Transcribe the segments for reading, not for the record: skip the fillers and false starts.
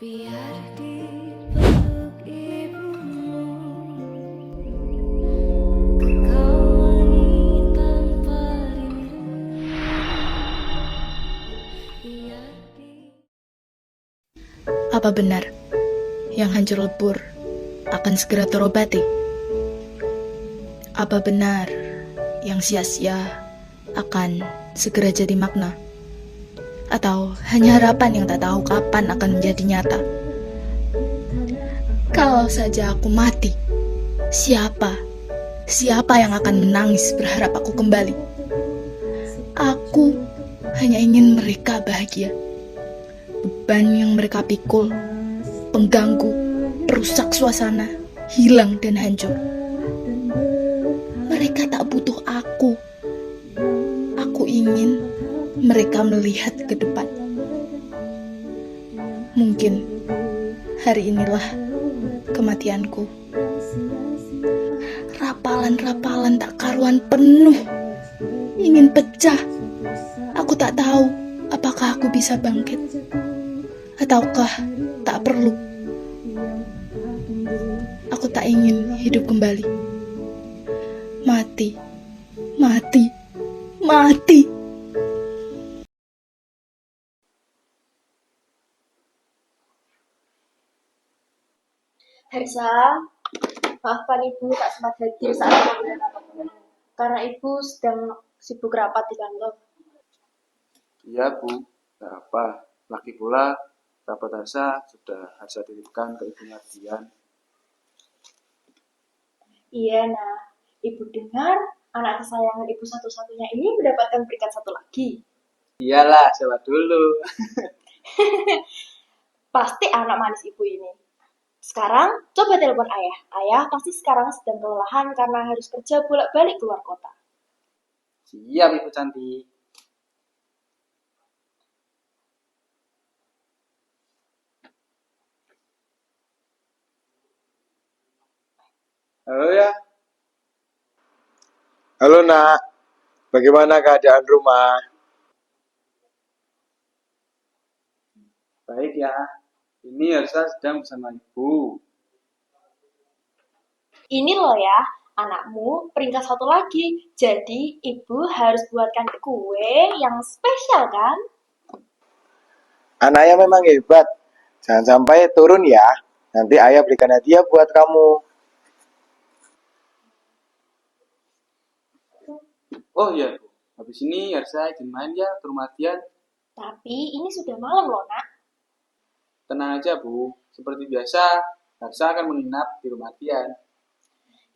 Biar dipeluk ibumu, kau wangi tanpa rindu. Biar Apa benar yang hancur lebur akan segera terobati? Apa benar yang sia-sia akan segera jadi makna? Atau hanya harapan yang tak tahu kapan akan menjadi nyata? Kalau saja aku mati, siapa yang akan menangis berharap aku kembali? Aku hanya ingin mereka bahagia. Beban yang mereka pikul, pengganggu, perusak suasana, hilang dan hancur. Mereka tak butuh aku. Aku ingin mereka melihat ke depan. Mungkin hari inilah kematianku. Rapalan-rapalan tak karuan penuh, ingin pecah. Aku tak tahu apakah aku bisa bangkit, ataukah tak perlu. Aku tak ingin hidup kembali. Mati, mati, mati. Hersa, maafkan ibu tak sempat hadir saat pemberian apapun karena ibu sedang sibuk rapat di kantor. Iya Bu, tidak apa. Lagi pula rapat Harsa sudah Harsa titipkan ke ibunya Ardian. Iya, nah, ibu dengar anak kesayangan ibu satu-satunya ini mendapatkan peringkat 1 lagi. Iyalah, siapa dulu. Pasti anak manis ibu ini. Sekarang coba telepon ayah. Ayah pasti sekarang sedang kelelahan karena harus kerja bolak-balik keluar kota. Siap Ibu cantik. Halo ya. Halo nak, bagaimana keadaan rumah? Baik ya. Ini Harsa sedang bersama Ibu. Ini loh ya, anakmu peringkat 1 lagi. Jadi ibu harus buatkan kue yang spesial kan? Anaknya memang hebat, jangan sampai turun ya. Nanti ayah belikan hadiah buat kamu. Oh iya Bu, habis ini Harsa izin main ya ke rumah Ardian. Tapi ini sudah malam loh nak. Tenang aja Bu, seperti biasa Harsa akan menginap di rumah Ardian.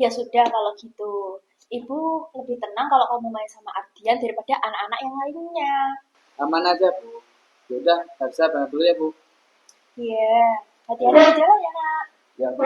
Ya sudah kalau gitu. Ibu lebih tenang kalau kamu main sama Ardian daripada anak-anak yang lainnya. Aman aja Bu. Yaudah, Harsa berangkat dulu ya Bu. Iya, hati-hati di jalan ya nak. Ya Bu.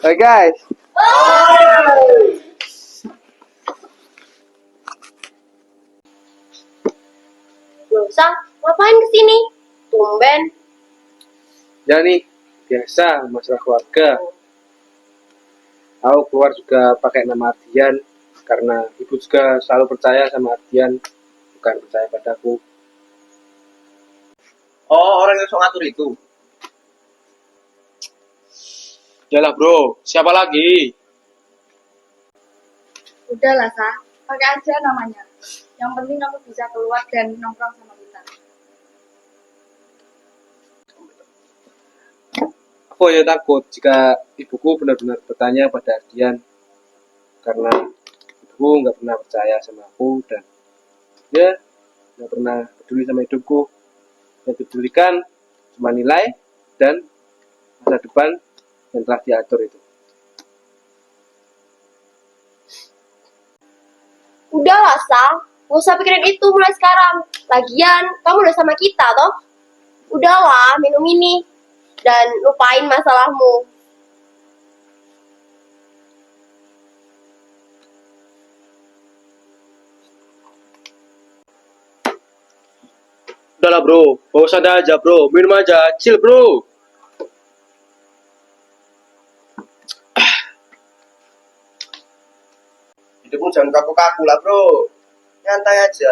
Hai guys, Loh, Sang, ngapain kesini? Tumben. Ya nih, biasa masalah keluarga. Aku keluar juga pakai nama Ardian karena ibu juga selalu percaya sama Ardian, bukan percaya padaku. oh orang yang sok ngatur itu. Yalah bro, siapa lagi? Udahlah, Sang. Pakai aja namanya. Yang penting kamu bisa keluar dan nongkrong sama kita. Aku ya takut jika ibuku benar-benar bertanya pada Ardian karena ibuku nggak pernah percaya sama aku dan ya nggak pernah peduli sama hidupku. Yang dipedulikan cuma nilai dan masa depan yang telah diatur itu. Udahlah, Sang. Nggak usah pikirin itu mulai sekarang. Lagian, kamu udah sama kita, toh? Udahlah, minum ini. Dan lupain masalahmu. Udahlah bro, bawa sadar aja bro, minum aja, chill bro. Hidupmu jangan kaku-kaku lah bro. Nyantai aja.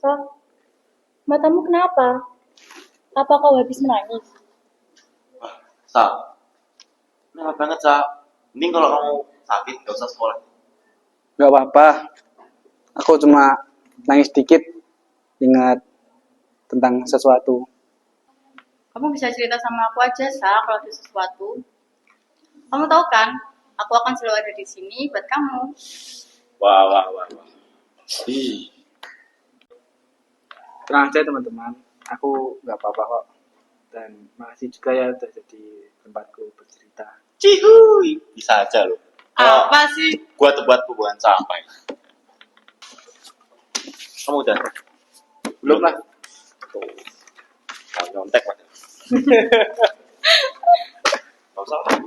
Kak, matamu kenapa? Apa kau habis menangis? Sa, kenapa banget, Sa? Mending kalau kamu sakit, gak usah sekolah. Gak apa-apa. Aku cuma nangis dikit ingat tentang sesuatu. Kamu bisa cerita sama aku aja, Sa, kalau ada sesuatu. Kamu tahu kan, aku akan selalu ada di sini buat kamu. Wah. Ih, Tenang aja teman-teman, aku gak apa-apa kok. Dan makasih juga ya udah jadi tempatku bercerita. cihuy. Bisa aja loh. Apa sih? Gua buat buang sampah. Kamu udah? Belum lah. Tuh. Kalau nyontek aja. Gak usah lah.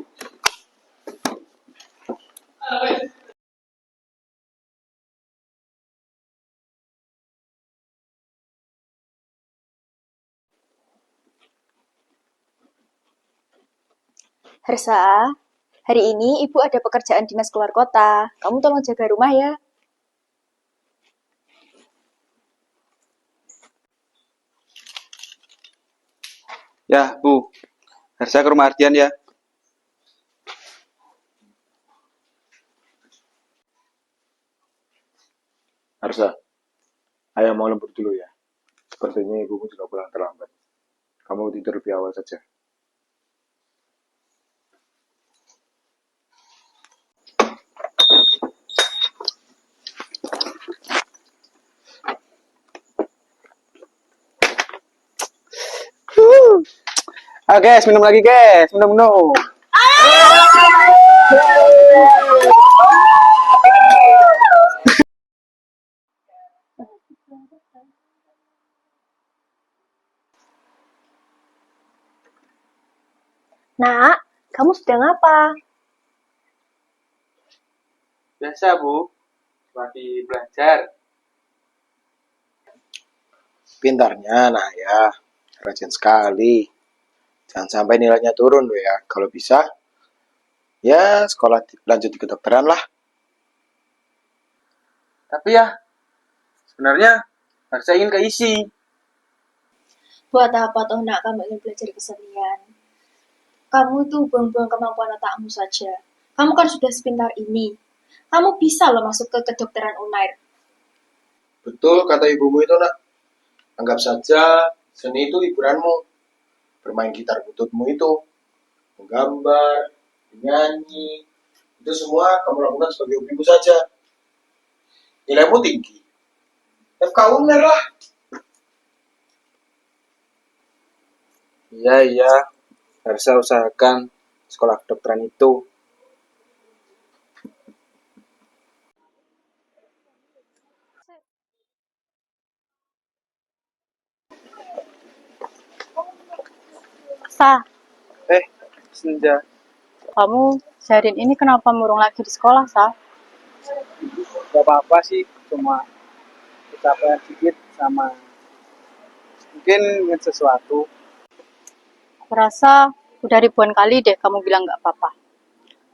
Hersa, hari ini ibu ada pekerjaan dinas keluar kota. Kamu tolong jaga rumah ya. Ya, Bu. Harusnya ke rumah Ardian ya. Harsa, ayah mau lembur dulu ya. Sepertinya ibumu juga pulang terlambat. Kamu tidur lebih awal saja. Guys, minum lagi guys. Minum. Nak, kamu sedang apa? Biasa, Bu. Lagi belajar. Pintarnya, nah ya, rajin sekali. Jangan sampai nilainya turun loh ya. Kalau bisa, ya sekolah lanjut di kedokteran lah. Tapi ya, sebenarnya harusnya ingin keisi. Buat apa toh nak kamu ingin belajar kesenian? Kamu tuh buang-buang kemampuan otakmu saja. Kamu kan sudah sepintar ini. Kamu bisa loh masuk ke kedokteran Unair. Betul kata ibumu itu nak. Anggap saja seni itu hiburanmu. Bermain gitar bututmu itu, menggambar, menyanyi, itu semua kamu lakukan sebagai hobimu saja. Nilaimu tinggi. FK Unair lah. Iya. Harusnya usahakan sekolah kedokteran itu. Sa, Senja. kamu seharian ini kenapa murung lagi di sekolah, Sa? Gak apa-apa sih, cuma kecapean dikit sama mungkin ingat sesuatu. Aku rasa udah ribuan kali deh kamu bilang nggak apa-apa.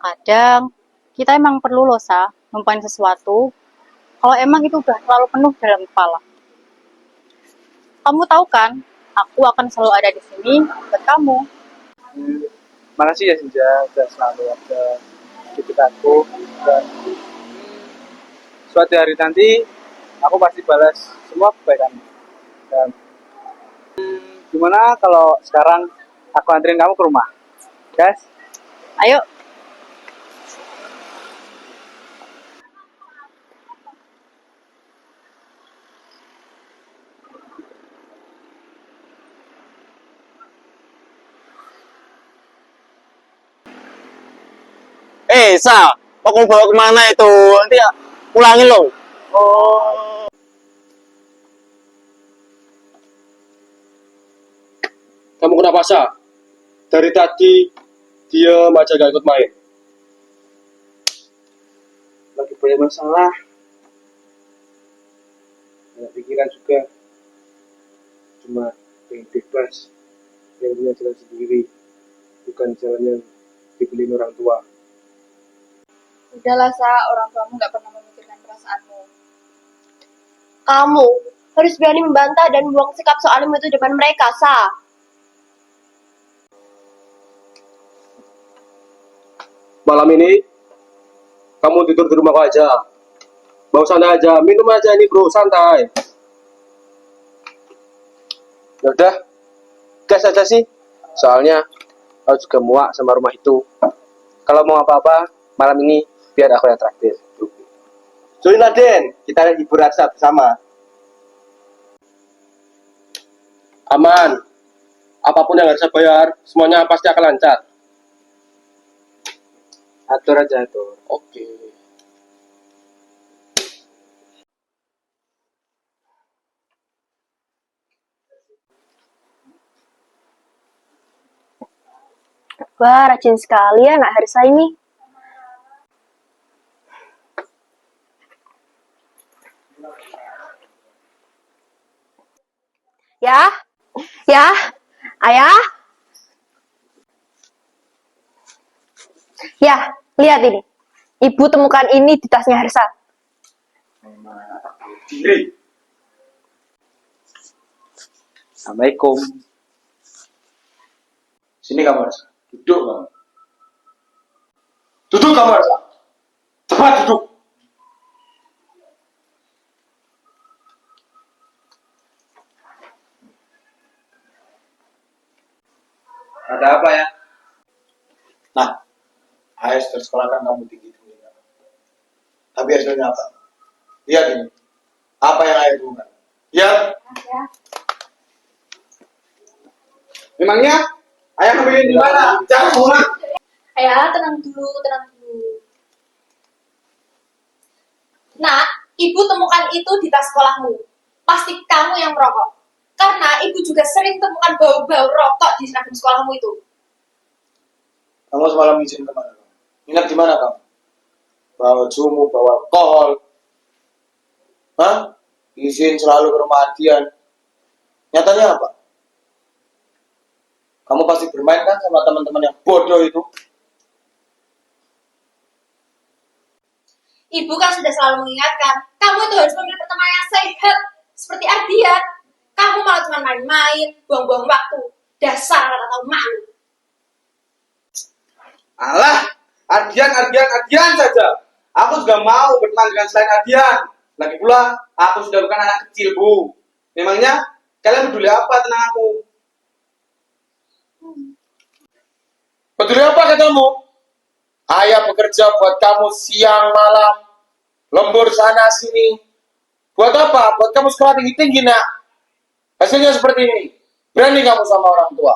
Kadang kita emang perlu loh, Sa, numpain sesuatu kalau emang itu udah terlalu penuh dalam kepala. Kamu tahu kan, aku akan selalu ada di sini buat kamu. Makasih ya Senja, udah selalu ada di dekatku. Dan suatu hari nanti aku pasti balas semua kebaikanmu. Dan gimana kalau sekarang aku anterin kamu ke rumah, guys? Ayo, Sa, kok kamu bawa kemana itu? Nanti ya pulangin loh. Kamu kenapa, Sa? Dari tadi dia aja gak ikut main. Lagi banyak masalah, banyak pikiran juga. Cuma pengen bebas, yang punya jalan sendiri, bukan jalan yang dibeliin orang tua. Udahlah Sa, orang tuamu nggak pernah memikirkan perasaanmu. Kamu harus berani membantah dan buang sikap soalmu itu depan mereka, Sa. Malam ini kamu tidur di rumahku aja. Bawa santai aja, minum aja ini bro, santai. Ya udah, gas aja sih. Soalnya aku juga muak sama rumah itu. Kalau mau apa-apa malam ini biar aku yang traktir. Join Den, kita hibur rasa bersama. Aman. Apapun yang harus saya bayar, semuanya pasti akan lancar. Atur aja atur. Oke. Wah, rajin sekali ya anak Harsa ini. Ya, ya, ayah. Ya, lihat ini. Ibu temukan ini di tasnya Harsa. Diri. Assalamualaikum. Sini kamu Arsa. Duduk kamu. Duduk kamu Arsa. Cepat duduk. Ada apa ya? Nah, AS tersekolahkan kamu tinggi-tinggi. Tapi hasilnya apa? Lihat ini. Apa yang ayah lakukan? Lihat. Memangnya ayah ngambilin di mana? Jangan pulang. Ayah, tenang dulu, tenang dulu. Nak, ibu temukan itu di tas sekolahmu. Pasti kamu yang merokok. Karena ibu juga sering temukan bau-bau rokok di seragam sekolahmu itu. Kamu semalam izin kemana? Ingat di mana kamu? Bawa jumu, bawa alkohol. Hah? Izin selalu ke rumah Ardian. Nyatanya apa? Kamu pasti bermain kan sama teman-teman yang bodoh itu? Ibu kan sudah selalu mengingatkan, kamu itu harus memilih pertemanan yang sehat, seperti Ardian. Kamu malah cuma main-main, buang-buang waktu. Dasar anak tahu malu. Alah, Ardian saja. Aku juga mau berteman dengan selain Ardian. Lagi pula, aku sudah bukan anak kecil, Bu. Memangnya, kalian peduli apa tentang aku? Peduli apa katamu? Ayah bekerja buat kamu siang malam, lembur sana sini. Buat apa? Buat kamu sekolah tinggi-tinggi, nak. Hasilnya seperti ini. Berani kamu sama orang tua.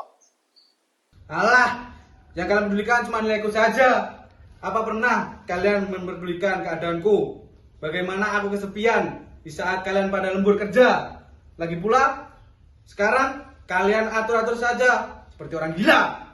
Alah, yang kalian pedulikan cuma nilaiku saja. Apa pernah kalian memperdulikan keadaanku? Bagaimana aku kesepian di saat kalian pada lembur kerja? Lagi pula, sekarang kalian atur-atur saja seperti orang gila.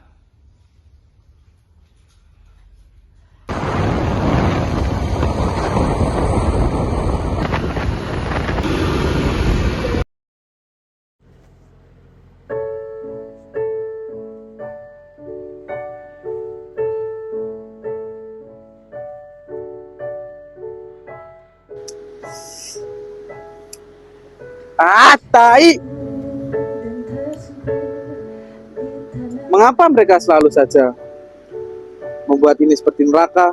Tai! Mengapa mereka selalu saja membuat ini seperti neraka?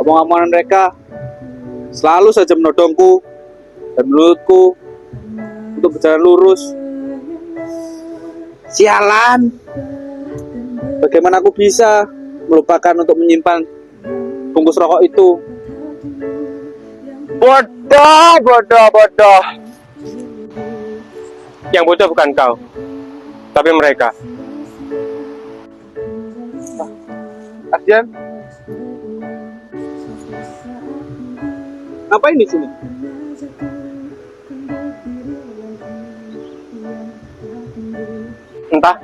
Omong-omongan mereka selalu saja menodongku dan menurutku untuk berjalan lurus. Sialan! Bagaimana aku bisa melupakan untuk menyimpan bungkus rokok itu? Bodoh. Yang bodoh bukan kau, tapi mereka. Ardian, ngapain di sini? Entah,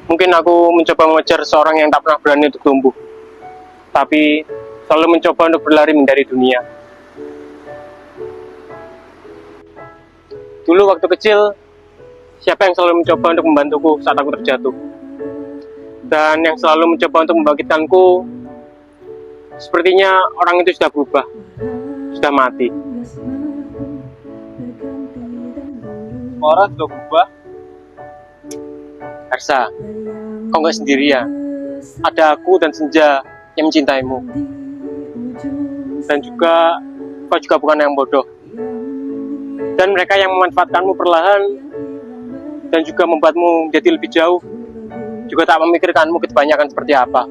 mungkin aku mencoba mengejar seorang yang tak pernah berani untuk tumbuh, tapi selalu mencoba untuk berlari dari dunia. Dulu waktu kecil, siapa yang selalu mencoba untuk membantuku saat aku terjatuh? Dan yang selalu mencoba untuk membangkitkanku, sepertinya orang itu sudah berubah. sudah mati. Orang sudah berubah. Ersa, kau nggak sendirian. Ada aku dan Senja yang mencintaimu. Dan juga kau juga bukan yang bodoh. Dan mereka yang memanfaatkanmu perlahan dan juga membuatmu menjadi lebih jauh juga tak memikirkanmu kebanyakan seperti apa.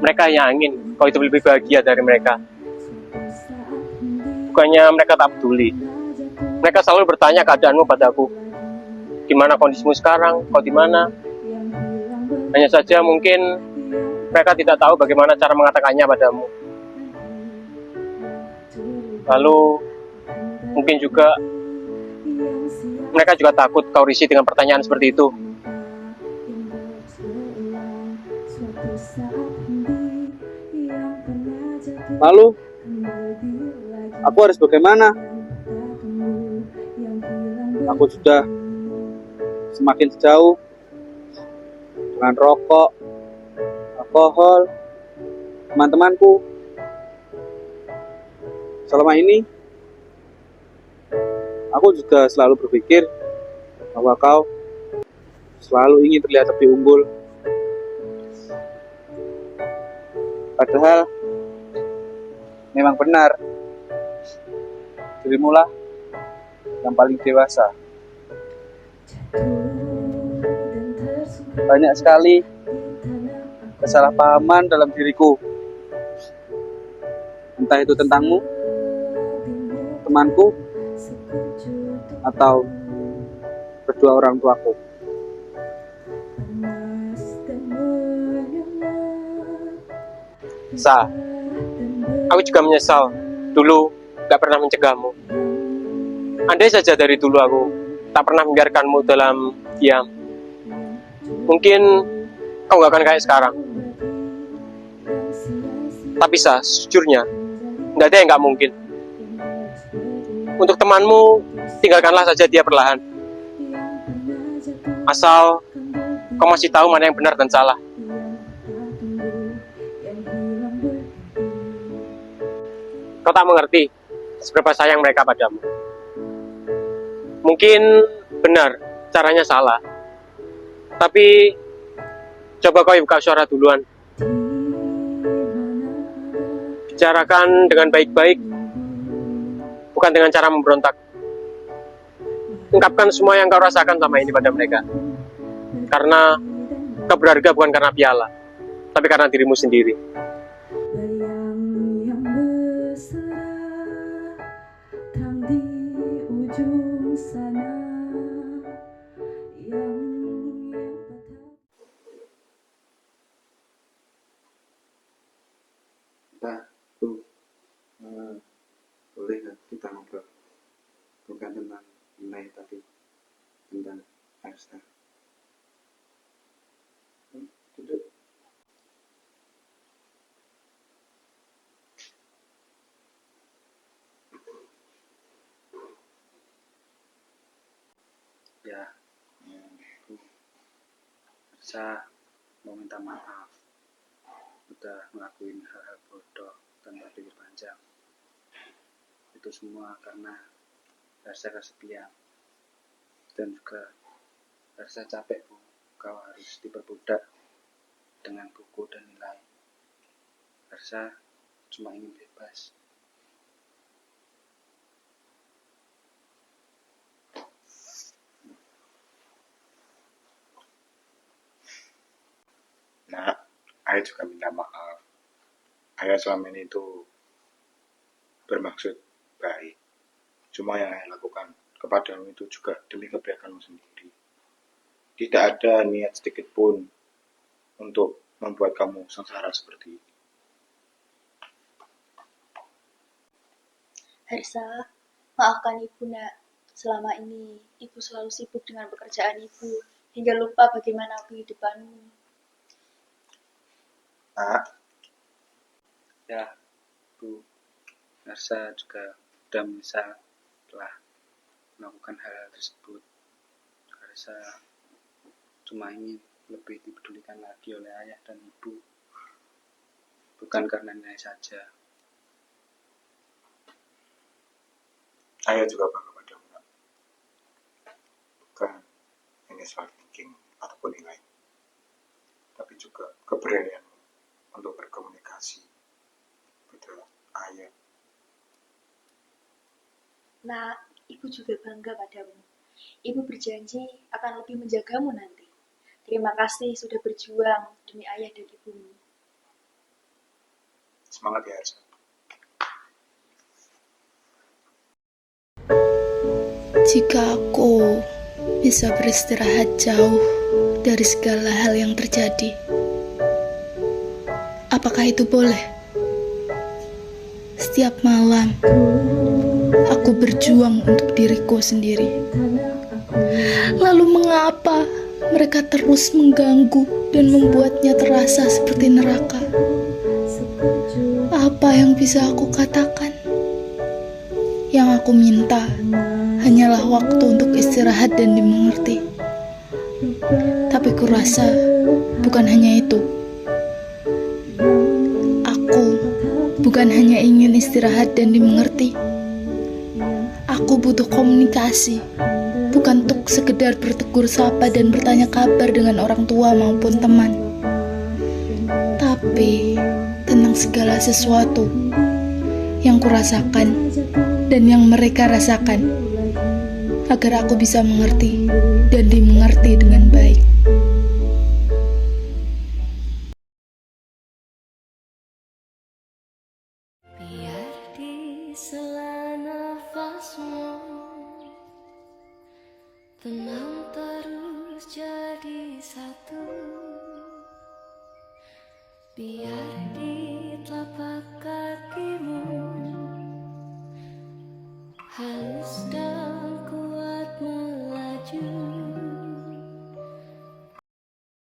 Mereka yang ingin kau itu lebih bahagia dari mereka. Bukannya mereka tak peduli. Mereka selalu bertanya keadaanmu padaku. Gimana kondisimu sekarang? Kau di mana? Hanya saja mungkin mereka tidak tahu bagaimana cara mengatakannya padamu. Lalu mungkin juga mereka juga takut kau risih dengan pertanyaan seperti itu. Lalu, aku harus bagaimana? Aku sudah semakin jauh dengan rokok, alkohol, teman-temanku. Selama ini, aku juga selalu berpikir bahwa kau selalu ingin terlihat lebih unggul. Padahal, memang benar, dirimu lah yang paling dewasa. Banyak sekali kesalahpahaman dalam diriku. Entah itu tentangmu, temanku, atau kedua orang tuaku. Sa, aku juga menyesal dulu gak pernah mencegahmu. Andai saja dari dulu aku tak pernah membiarkanmu dalam diam, mungkin kau gak akan kayak sekarang. Tapi Sa, sejujurnya gak ada yang gak mungkin. Untuk temanmu, tinggalkanlah saja dia perlahan. Asal kau masih tahu mana yang benar dan salah. Kau tak mengerti seberapa sayang mereka padamu. Mungkin benar, caranya salah. Tapi coba kau buka suara duluan. Bicarakan dengan baik-baik, bukan dengan cara memberontak. Ungkapkan semua yang kau rasakan selama ini pada mereka. Karena kau berharga bukan karena piala, tapi karena dirimu sendiri. Boleh nggak kita ngobrol? Bukan tentang nilai, tapi tentang Ersa. Duduk. Ya, Ersa mau minta maaf udah ngelakuin hal-hal bodoh tanpa pikir panjang. Itu semua karena Ersa kesepian dan juga Ersa capek, Bu. Kau harus diperbudak dengan buku dan nilai. Ersa cuma ingin bebas. Nah, Ayah juga minta maaf. Ayah selama ini itu bermaksud baik. Cuma yang Ayah lakukan kepadamu itu juga demi kebaikanmu sendiri. Tidak ada niat sedikit pun untuk membuat kamu sengsara seperti ini. Hersa, maafkan ibu nak. Selama ini ibu selalu sibuk dengan pekerjaan ibu hingga lupa bagaimana kehidupanmu. Ya, Bu. Ersa juga sudah menyesal telah melakukan hal tersebut. Ersa cuma ingin lebih dipedulikan lagi oleh ayah dan ibu. bukan karena nilai saja. Ayah juga bangga padamu, nak. Bukan hanya soal ranking ataupun nilai, tapi juga keberanianmu untuk berkomunikasi pada ayah. Nah, ibu juga bangga padamu. Ibu berjanji akan lebih menjagamu nanti. Terima kasih sudah berjuang demi ayah dan ibumu. Semangat ya, Arsa. Jika aku bisa beristirahat jauh dari segala hal yang terjadi, apakah itu boleh? Setiap malam, aku berjuang untuk diriku sendiri. Lalu mengapa mereka terus mengganggu dan membuatnya terasa seperti neraka? Apa yang bisa aku katakan? Yang aku minta hanyalah waktu untuk istirahat dan dimengerti. Tapi kurasa bukan hanya itu. Aku bukan hanya ingin istirahat dan dimengerti. Aku butuh komunikasi, bukan untuk sekedar bertegur sapa dan bertanya kabar dengan orang tua maupun teman, tapi tentang segala sesuatu yang kurasakan dan yang mereka rasakan, agar aku bisa mengerti dan dimengerti dengan baik. Biar di sela nafasmu tenang terus jadi satu. Biar di telapak kakimu halus dan